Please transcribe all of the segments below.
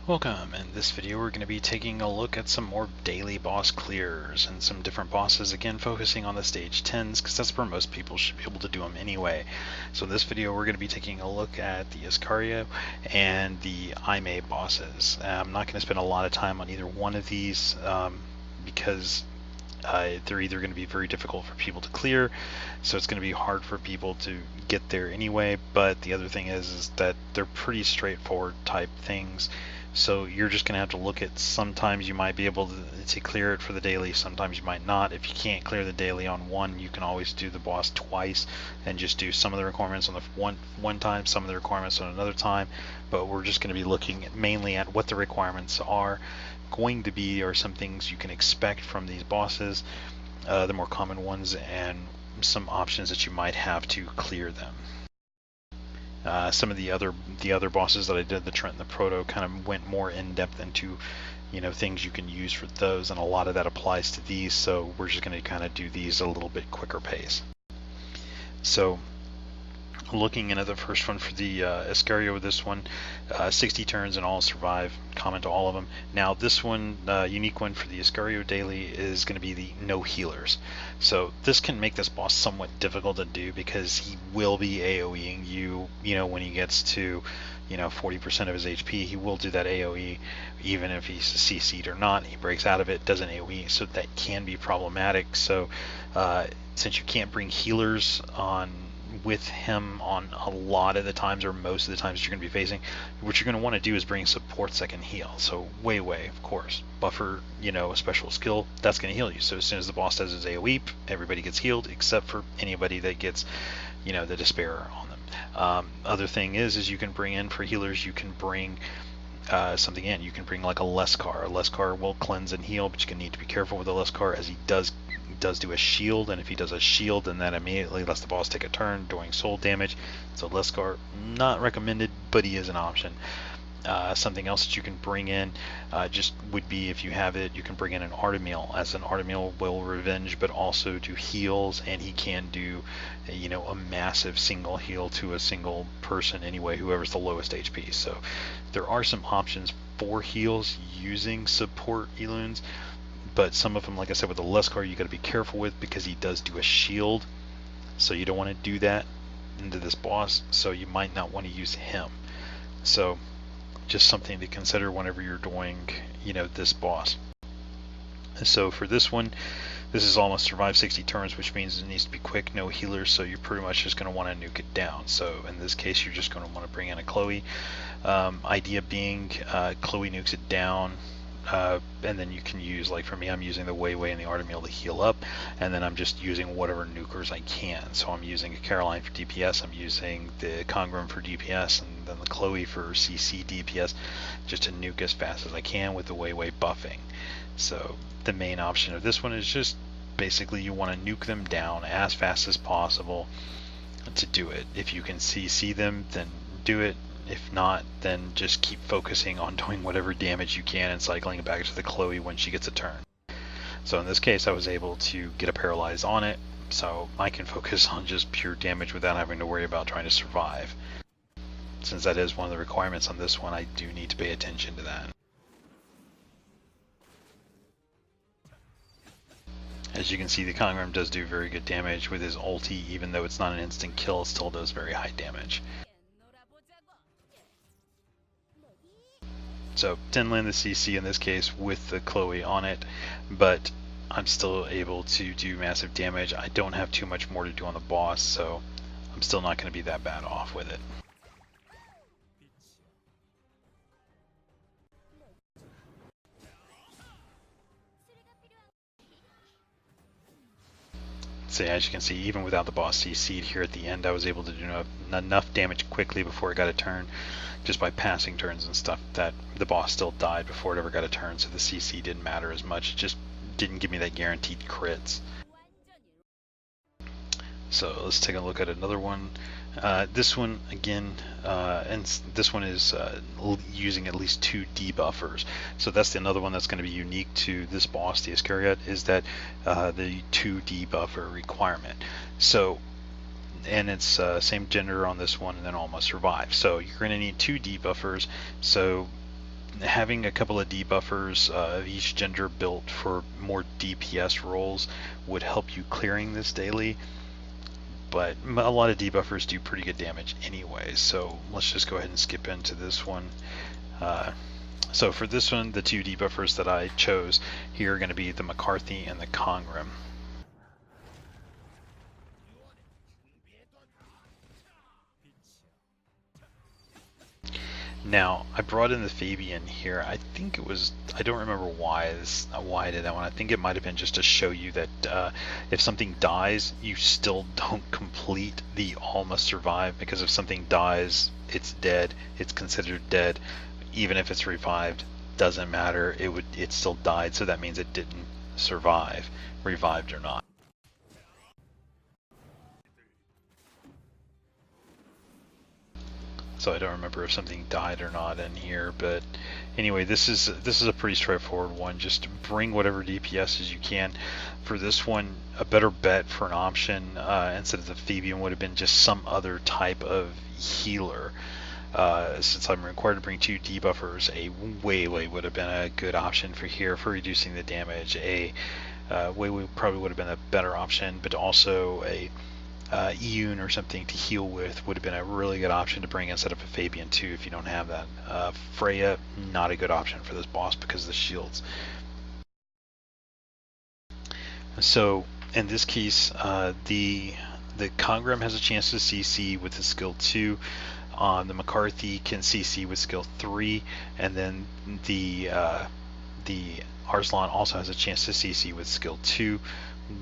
Welcome. In this video we're going to be taking a look at some more daily boss clears and some different bosses, again focusing on the stage 10s because that's where most people should be able to do them anyway. So in this video we're going to be taking a look at the Iscariot and the Imae bosses. I'm not going to spend a lot of time on either one of these because they're either going to be very difficult for people to clear, so it's going to be hard for people to get there anyway, but the other thing is that they're pretty straightforward type things. So you're just going to have to look at, sometimes you might be able to clear it for the daily, sometimes you might not. If you can't clear the daily on one, you can always do the boss twice and just do some of the requirements on the one time, some of the requirements on another time. But we're just going to be looking mainly at what the requirements are going to be, or some things you can expect from these bosses, the more common ones, and some options that you might have to clear them. Some of the other bosses that I did, the Trent and the Proto, kind of went more in depth into, things you can use for those, and a lot of that applies to these. So we're just going to kind of do these at a little bit quicker pace. So looking into the first one for the Iscariot with this one, 60 turns and all survive, common to all of them. Now this one, unique one for the Iscariot daily, is going to be the no healers. So this can make this boss somewhat difficult to do because he will be AoEing you, when he gets to 40% of his HP, he will do that AoE, even if he's CC'd or not. He breaks out of it, doesn't AoE, so that can be problematic. So since you can't bring healers on with him on a lot of the times, or most of the times you're going to be facing, what you're going to want to do is bring supports that can heal. So way, of course, buffer, a special skill that's going to heal you. So as soon as the boss does his AoE, everybody gets healed except for anybody that gets, the despair on them. Other thing is you can bring in for healers, you can bring something in. You can bring like a Leskar. A Leskar will cleanse and heal, but you can need to be careful with the Leskar, as he does do a shield, and if he does a shield, then that immediately lets the boss take a turn doing soul damage. So Leskar, not recommended, but he is an option. Something else that you can bring in just would be, if you have it, you can bring in an Artemil, as an Artemil will revenge but also do heals, and he can do a massive single heal to a single person anyway, whoever's the lowest HP. So there are some options for heals using support Elunes, but some of them, like I said, with the Leskar, you got to be careful with, because he does do a shield, so you don't want to do that into this boss, so you might not want to use him. So just something to consider whenever you're doing this boss. So for this one, this is almost survive 60 turns, which means it needs to be quick, no healers, so you're pretty much just going to want to nuke it down. So in this case, you're just going to want to bring in a Chloe. Idea being, Chloe nukes it down, and then you can use, like for me, I'm using the Wei and the Artemil to heal up, and then I'm just using whatever nukers I can. So I'm using a Caroline for DPS, I'm using the Congram for DPS, and then the Chloe for CC DPS, just to nuke as fast as I can with the Wei buffing. So the main option of this one is just basically you want to nuke them down as fast as possible to do it. If you can CC them, then do it. If not, then just keep focusing on doing whatever damage you can and cycling it back to the Chloe when she gets a turn. So in this case, I was able to get a paralyze on it, so I can focus on just pure damage without having to worry about trying to survive. Since that is one of the requirements on this one, I do need to pay attention to that. As you can see, the Congram does do very good damage with his ulti. Even though it's not an instant kill, it still does very high damage. So didn't land the CC in this case with the Chloe on it, but I'm still able to do massive damage. I don't have too much more to do on the boss, so I'm still not going to be that bad off with it. So as you can see, even without the boss CC'd here at the end, I was able to do enough damage quickly before it got a turn, just by passing turns and stuff, that the boss still died before it ever got a turn, so the CC didn't matter as much. It just didn't give me that guaranteed crits. So let's take a look at another one. This one again, and this one is using at least 2 debuffers. So that's another one that's going to be unique to this boss, the Iscariot, is that the 2 debuffer requirement. So, and it's same gender on this one, and then all must survive. So you're going to need 2 debuffers. So having a couple of debuffers of each gender built for more DPS roles would help you clearing this daily, but a lot of debuffers do pretty good damage anyway, so let's just go ahead and skip into this one. So for this one, the two debuffers that I chose here are going to be the McCarthy and the Congram. Now, I brought in the Fabian here. I think it was, I don't remember why I did that one. I think it might have been just to show you that if something dies, you still don't complete the all must survive, because if something dies, it's dead. It's considered dead. Even if it's revived, doesn't matter. It still died, so that means it didn't survive, revived or not. So I don't remember if something died or not in here, but anyway, this is a pretty straightforward one. Just bring whatever DPS as you can. For this one, a better bet for an option instead of the Fabian would have been just some other type of healer. Since I'm required to bring two debuffers, a Wayway would have been a good option for here for reducing the damage. A Wayway probably would have been a better option, but also a Elune or something to heal with would have been a really good option to bring instead of a Fabian too if you don't have that. Freya, not a good option for this boss because of the shields. So in this case, the Congram has a chance to CC with the skill 2. The McCarthy can CC with skill 3, and then the Arslan also has a chance to CC with skill 2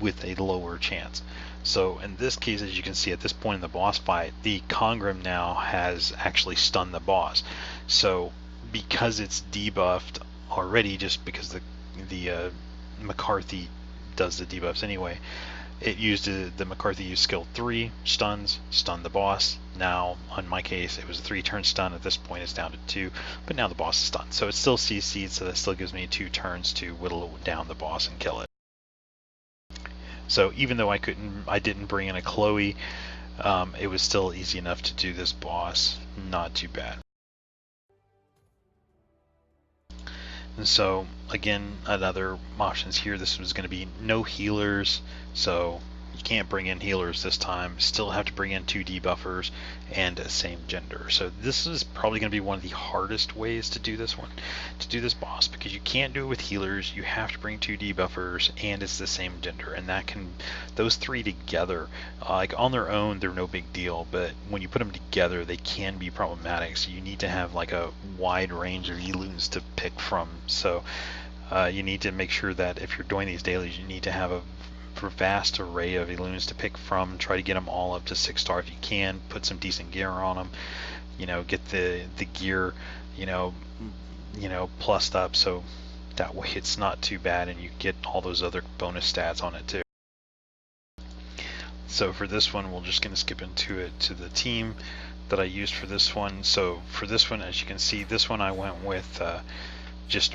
with a lower chance. So in this case, as you can see at this point in the boss fight, the Congram now has actually stunned the boss. So because it's debuffed already, just because the McCarthy does the debuffs anyway, it used the McCarthy used skill 3, stunned the boss. Now, in my case, it was a 3-turn stun. At this point, it's down to 2, but now the boss is stunned. So it's still CC'd, so that still gives me 2 turns to whittle down the boss and kill it. So even though I didn't bring in a Chloe, it was still easy enough to do this boss. Not too bad. And so again, another options here. This was going to be no healers, so you can't bring in healers this time. Still have to bring in 2 debuffers and a same gender. So this is probably going to be one of the hardest ways to do this boss, because you can't do it with healers. You have to bring 2 debuffers and it's the same gender, and those 3 together, like on their own, they're no big deal, but when you put them together, they can be problematic. So you need to have like a wide range of Elunes to pick from. So you need to make sure that if you're doing these dailies, you need to have a vast array of Elunes to pick from. Try to get them all up to 6-star if you can. Put some decent gear on them. Get the gear, plussed up, so that way it's not too bad, and you get all those other bonus stats on it too. So for this one, we're just going to skip into it to the team that I used for this one. So for this one, as you can see, this one I went with just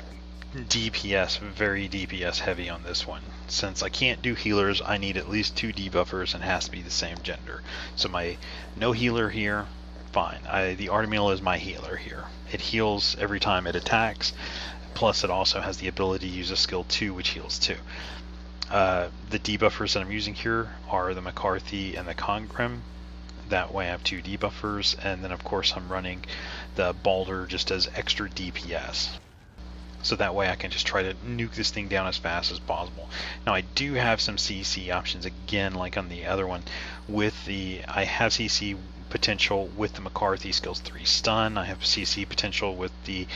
DPS, very DPS heavy on this one. Since I can't do healers, I need at least 2 debuffers and it has to be the same gender. So my no healer here, fine. The Artemil is my healer here. It heals every time it attacks, plus it also has the ability to use a skill 2 which heals too. The debuffers that I'm using here are the McCarthy and the Congram. That way I have 2 debuffers, and then of course I'm running the Balder just as extra DPS. So that way I can just try to nuke this thing down as fast as possible. Now I do have some CC options again, like on the other one. I have CC potential with the McCarthy skills 3 stun. I have CC potential with the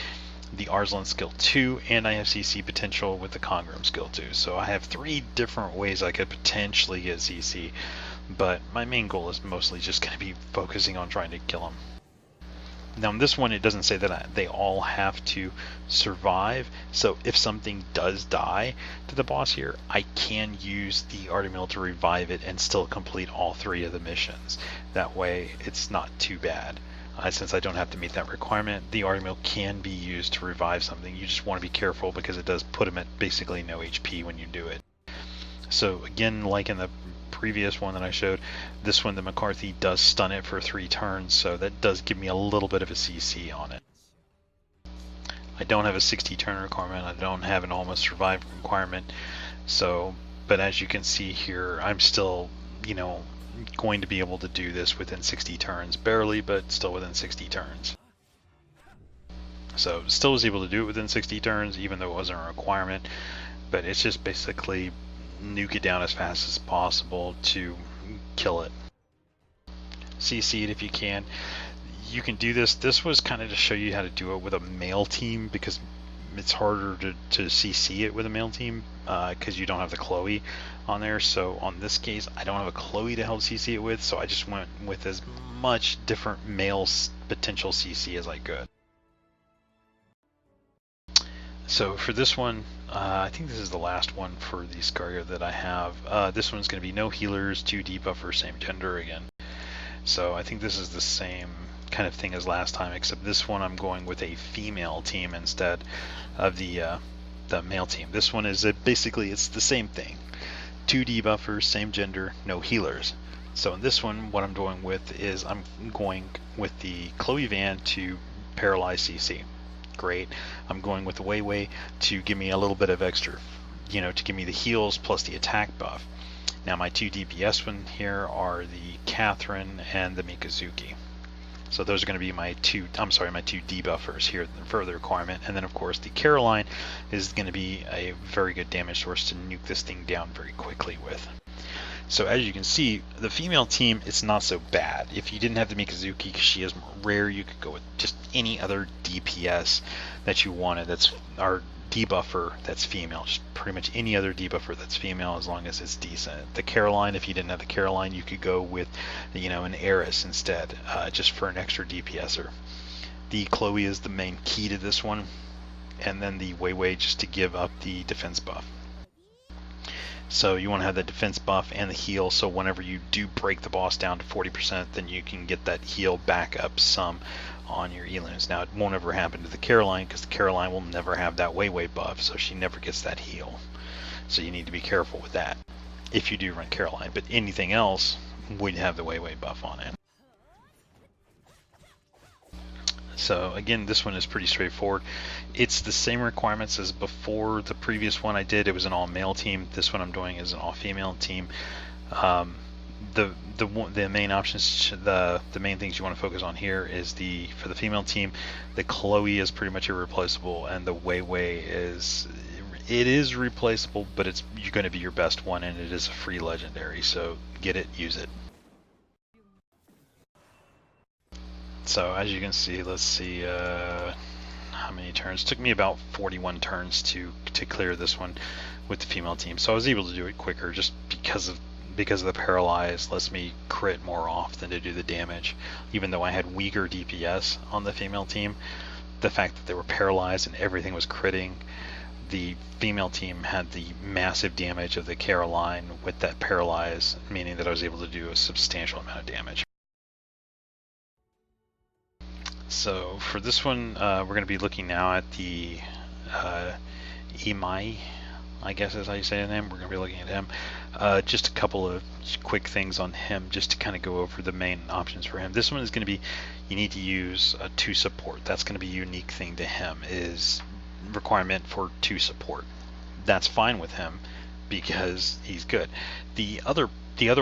Arslan skill 2, and I have CC potential with the Congram skill 2. So I have 3 different ways I could potentially get CC, but my main goal is mostly just going to be focusing on trying to kill him. Now in this one, it doesn't say that they all have to survive, so if something does die to the boss here, I can use the Artemil to revive it and still complete all 3 of the missions. That way it's not too bad. Since I don't have to meet that requirement, the Artemil can be used to revive something. You just want to be careful because it does put him at basically no HP when you do it. So again, like in the previous one that I showed, this one the McCarthy does stun it for 3 turns, so that does give me a little bit of a CC on it. I don't have a 60 turn requirement. I don't have an almost survive requirement. So, but as you can see here, I'm still, going to be able to do this within 60 turns. Barely, but still within 60 turns. So still was able to do it within 60 turns, even though it wasn't a requirement. But it's just basically nuke it down as fast as possible to kill it. CC it if you can. You can do this. This was kind of to show you how to do it with a male team, because it's harder to CC it with a male team because you don't have the Chloe on there. So on this case, I don't have a Chloe to help CC it with, so I just went with as much different male potential CC as I could. So for this one, I think this is the last one for the Iscariot that I have. This one's going to be no healers, 2 debuffers, same gender again. So I think this is the same kind of thing as last time, except this one I'm going with a female team instead of the male team. This one is basically it's the same thing. 2 debuffers, same gender, no healers. So in this one, what I'm going with is I'm going with the Chloe Van to paralyze CC. Great. I'm going with the Wei to give me a little bit of extra, to give me the heals plus the attack buff. Now my 2 DPS one here are the Catherine and the Mikazuki. So those are going to be my two debuffers here for the requirement. And then of course the Caroline is going to be a very good damage source to nuke this thing down very quickly with. So as you can see, the female team, it's not so bad. If you didn't have the Mikazuki, because she is rare, you could go with just any other DPS that you wanted that's our debuffer that's female. Just pretty much any other debuffer that's female as long as it's decent. The Caroline, if you didn't have the Caroline, you could go with, an Eris instead, just for an extra DPSer. The Chloe is the main key to this one, and then the Wei just to give up the defense buff. So you want to have the defense buff and the heal, so whenever you do break the boss down to 40%, then you can get that heal back up some on your Elunes. Now it won't ever happen to the Caroline, because the Caroline will never have that Wei buff, so she never gets that heal. So you need to be careful with that if you do run Caroline, but anything else would have the Wei buff on it. So again, this one is pretty straightforward. It's the same requirements as before. The previous one I did, it was an all-male team. This one I'm doing is an all-female team. The main options, the main things you want to focus on here is for the female team, the Chloe is pretty much irreplaceable, and the Wei is replaceable, but you're going to be your best one, and it is a free legendary. So get it, use it. So as you can see, let's see how many turns. It took me about 41 turns to clear this one with the female team. So I was able to do it quicker just because of the paralyze lets me crit more often to do the damage. Even though I had weaker DPS on the female team, the fact that they were paralyzed and everything was critting, the female team had the massive damage of the Caroline with that paralyze, meaning that I was able to do a substantial amount of damage. So for this one, we're going to be looking now at the Imae, I guess is how you say the name. We're going to be looking at him. Just a couple of quick things on him, just to kind of go over the main options for him. This one is going to be, you need to use 2 support. That's going to be a unique thing to him, is requirement for 2 support. That's fine with him because he's good. The other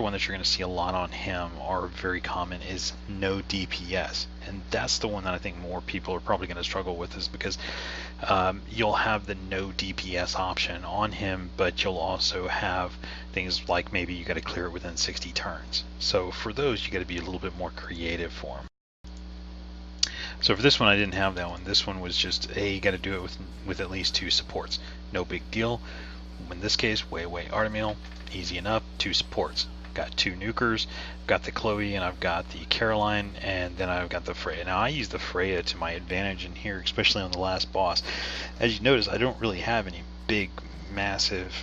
one that you're going to see a lot on him, are very common, is no DPS, and that's the one that I think more people are probably going to struggle with, is because you'll have the no DPS option on him, but you'll also have things like maybe you got to clear it within 60 turns. So for those, you got to be a little bit more creative for him. So for this one, I didn't have that one. This one was just, you got to do it with at least 2 supports. No big deal. In this case, Wei Artemil, easy enough, 2 supports. Got 2 nukers, got the Chloe, and I've got the Caroline, and then I've got the Freya. Now I use the Freya to my advantage in here, especially on the last boss. As you notice, I don't really have any big, massive,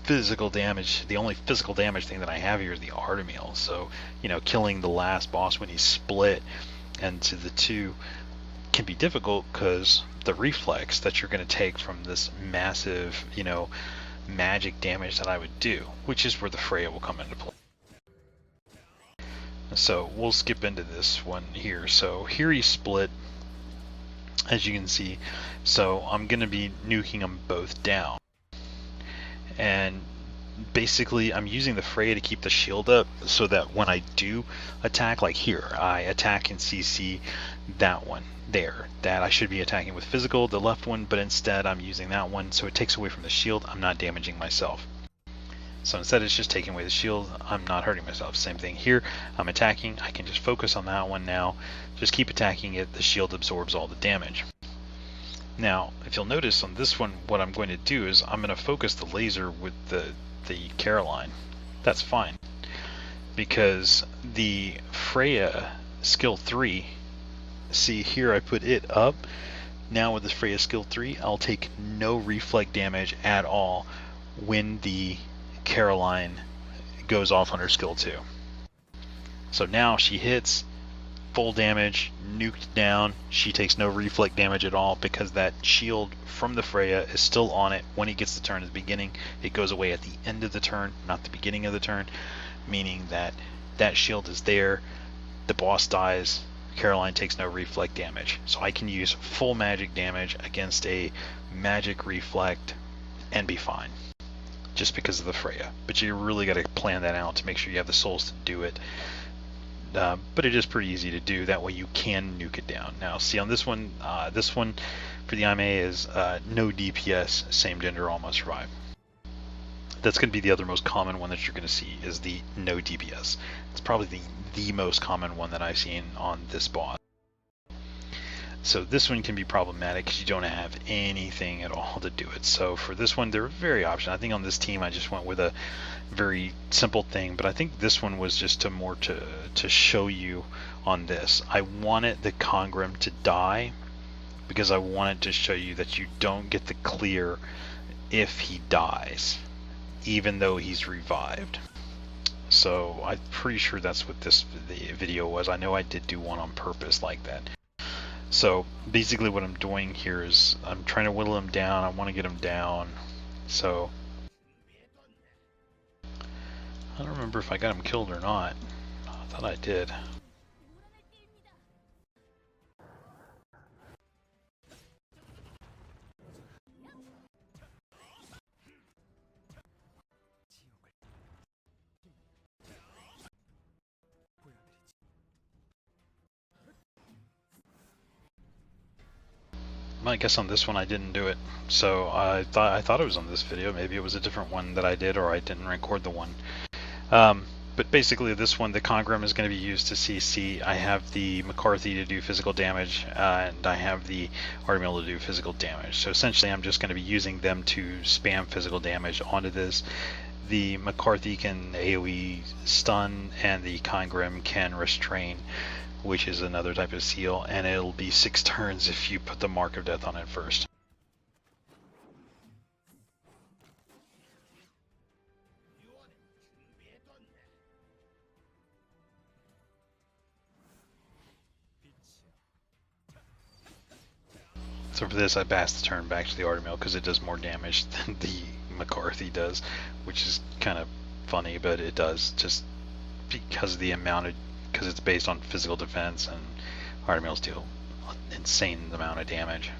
physical damage. The only physical damage thing that I have here is the Artemil. So, killing the last boss when he's split into the 2 can be difficult, because the reflex that you're going to take from this massive, magic damage that I would do, which is where the Freya will come into play. So we'll skip into this one here. So here he's split. as you can see. So I'm going to be nuking them both down. And basically I'm using the Freya to keep the shield up so that when I do attack, like here, I attack and CC that one there, that I should be attacking with physical, the left one, but instead I'm using that one, so it takes away from the shield. I'm not damaging myself. So instead it's just taking away the shield, I'm not hurting myself. Same thing here, I'm attacking, I can just focus on that one now, just keep attacking it, the shield absorbs all the damage. Now, if you'll notice on this one, what I'm going to do is I'm going to focus the laser with the Caroline. That's fine, because the Freya skill 3, see here I put it up. Now with this Freya skill 3, I'll take no reflect damage at all when the Caroline goes off on her skill 2. So now she hits full damage, nuked down, she takes no reflect damage at all because that shield from the Freya is still on it when it gets the turn at the beginning. It goes away at the end of the turn, not the beginning of the turn, meaning that that shield is there, the boss dies, Caroline takes no reflect damage. So I can use full magic damage against a magic reflect and be fine, just because of the Freya. But you really got to plan that out to make sure you have the souls to do it. But it is pretty easy to do. That way you can nuke it down. Now, see on this one for the Imae is no DPS, same gender, almost survive. That's going to be the other most common one that you're going to see is the no DPS. It's probably the most common one that I've seen on this boss. So this one can be problematic because you don't have anything at all to do it. So for this one, they're very optional. I think on this team, I just went with a very simple thing, but I think this one was just to show you on this. I wanted the Congram to die because I wanted to show you that you don't get the clear if he dies, even though he's revived. So I'm pretty sure that's what the video was. I know I did do one on purpose like that. So basically what I'm doing here is I'm trying to whittle him down. I want to get him down. So I don't remember if I got him killed or not. I thought I did. I guess on this one I didn't do it, so I thought it was on this video. Maybe it was a different one that I did, or I didn't record the one. But basically this one, the Congram is going to be used to CC. I have the McCarthy to do physical damage, and I have the Artemis to do physical damage. So essentially I'm just going to be using them to spam physical damage onto this. The McCarthy can AoE stun, and the Congram can restrain, which is another type of seal, and it'll be 6 turns if you put the Mark of Death on it first. So for this, I pass the turn back to the Artemis because it does more damage than the McCarthy does, which is kind of funny, but it does, just because of the amount of, because it's based on physical defense, and Artemis deal an insane amount of damage.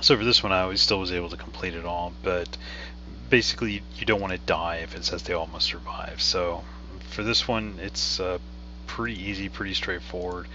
So for this one, I still was able to complete it all, but basically you don't want to die if it says they all must survive. So for this one, it's pretty easy, pretty straightforward.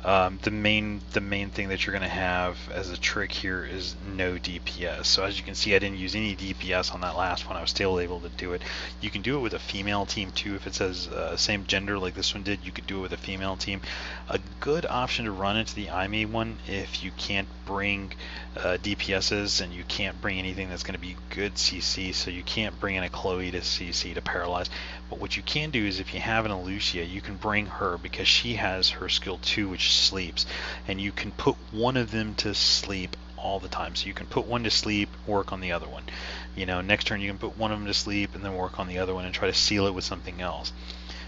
The main thing that you're going to have as a trick here is no DPS. So as you can see, I didn't use any DPS on that last one. I was still able to do it. You can do it with a female team too. If it says same gender like this one did, you could do it with a female team. A good option to run into the Imae one if you can't bring DPSs and you can't bring anything that's going to be good CC. So you can't bring in a Chloe to CC to paralyze. But what you can do is if you have an Alucia, you can bring her because she has her skill 2, which sleeps, and you can put one of them to sleep all the time. So you can put one to sleep, work on the other one. You know, next turn you can put one of them to sleep and then work on the other one and try to seal it with something else.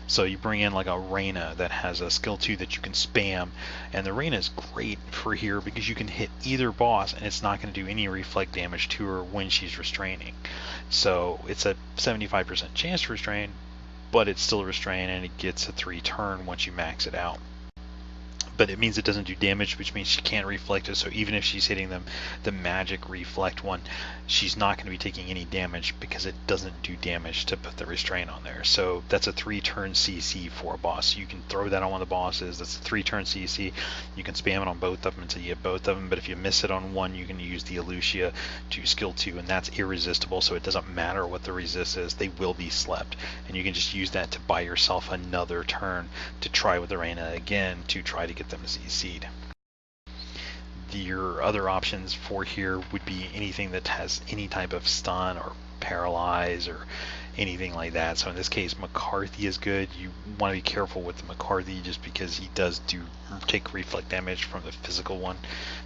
So you bring in like a Reyna that has a skill 2 that you can spam, and the Reyna is great for here because you can hit either boss and it's not going to do any reflect damage to her when she's restraining. So it's a 75% chance to restrain, but it's still restrain, and it gets a 3 turn once you max it out. but it means it doesn't do damage, which means she can't reflect it. So even if she's hitting them the magic reflect one, she's not going to be taking any damage because it doesn't do damage to put the restraint on there. So that's a 3-turn CC for a boss. So you can throw that on one of the bosses. That's a 3-turn CC. You can spam it on both of them until you get both of them, but if you miss it on one, you can use the Elucia to skill 2, and that's irresistible, so it doesn't matter what the resist is, they will be slept. And you can just use that to buy yourself another turn to try with the Reina again to try to get them CC'd. Your other options for here would be anything that has any type of stun or paralyze or anything like that. So in this case, McCarthy is good. You want to be careful with the McCarthy just because he does take reflect damage from the physical one.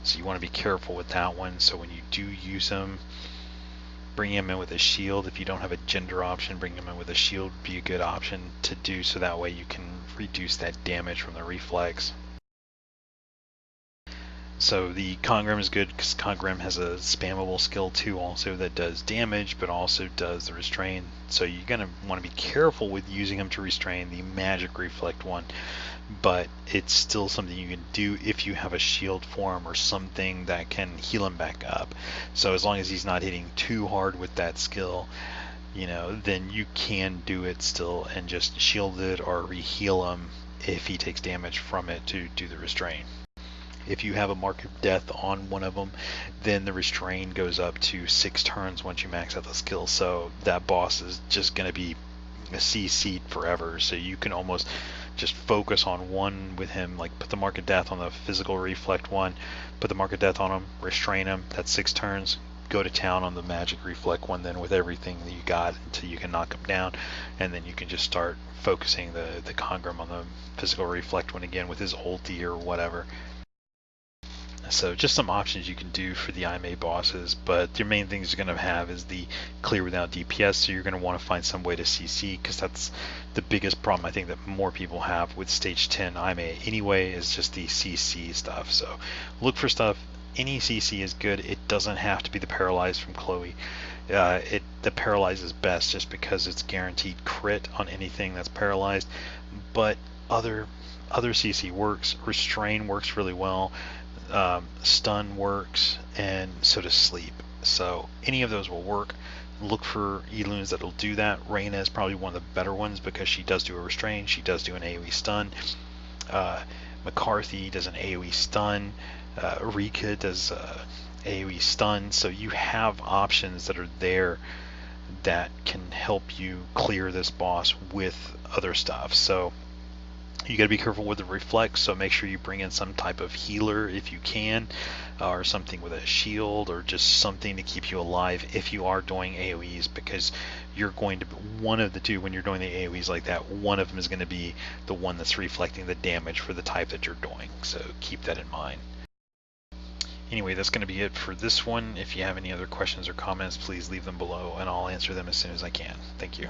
So you want to be careful with that one. So when you do use him, bring him in with a shield. If you don't have a gender option, bring him in with a shield would be a good option to do, so that way you can reduce that damage from the reflex. So the Congram is good because Congram has a spammable skill 2 also that does damage, but also does the restrain. So you're going to want to be careful with using him to restrain the magic reflect one, but it's still something you can do if you have a shield form or something that can heal him back up. So as long as he's not hitting too hard with that skill, you know, then you can do it still and just shield it or re-heal him if he takes damage from it to do the restrain. If you have a mark of death on one of them, then the restrain goes up to 6 turns once you max out the skill. So that boss is just going to be a CC'd forever. So you can almost just focus on one with him, like put the mark of death on the physical reflect one, put the mark of death on him, restrain him, that's 6 turns, go to town on the magic reflect one then with everything that you got until you can knock him down, and then you can just start focusing the Congram on the physical reflect one again with his ulti or whatever. So just some options you can do for the Imae bosses, but your main things you're going to have is the clear without DPS, so you're going to want to find some way to CC, because that's the biggest problem I think that more people have with stage 10 Imae anyway, is just the CC stuff. So look for stuff. Any CC is good. It doesn't have to be the Paralyze from Chloe. The Paralyze is best just because it's guaranteed crit on anything that's paralyzed, but other CC works. Restrain works really well. Stun works, and so does sleep. So any of those will work. Look for Elunes that'll do that. Reina is probably one of the better ones because she does do a restrain. She does do an AoE stun. McCarthy does an AoE stun. Rika does AoE stun. So you have options that are there that can help you clear this boss with other stuff. So you got to be careful with the reflex, so make sure you bring in some type of healer if you can, or something with a shield, or just something to keep you alive if you are doing AoEs, because you're going to, one of the two, when you're doing the AoEs like that, one of them is going to be the one that's reflecting the damage for the type that you're doing, so keep that in mind. Anyway, that's going to be it for this one. If you have any other questions or comments, please leave them below and I'll answer them as soon as I can. Thank you.